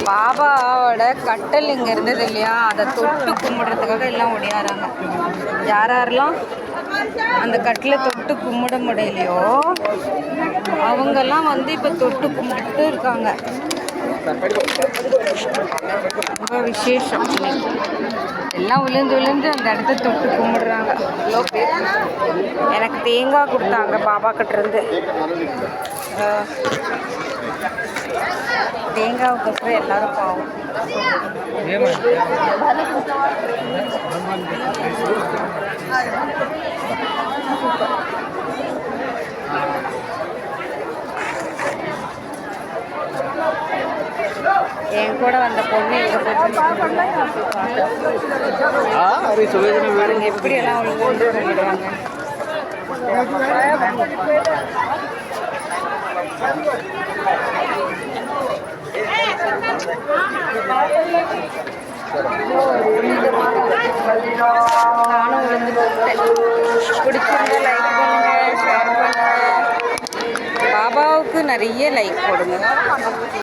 பாபாவோட கட்டல் இங்கே இருந்தது இல்லையா, அதை தொட்டு கும்பிட்றதுக்காக எல்லாம் ஓடியாராங்க. யாரெல்லாம் அந்த கட்டிலை தொட்டு கும்பிட முடியலையோ அவங்கெல்லாம் வந்து இப்போ தொட்டு கும்பிட்டு இருக்காங்க. ரொம்ப விசேஷம். எல்லாம் விழுந்து விழுந்து அந்த இடத்த தொட்டு கும்பிடுறாங்க. எனக்கு தேங்காய் கொடுத்தாங்க பாபா கிட்டேருந்து. தேங்காவுக்கு எல்லாரும் பாவம். என் கூட வந்த பொண்ணு எங்க போய் எப்படி எல்லாம் விடுவாங்க. நானும் விழுந்து போட்டேன். பிடிச்சிருந்தா லைக் பண்ணுங்க, ஷேர் பண்ணுங்க. பாபாவுக்கு நிறைய லைக் போடுங்க.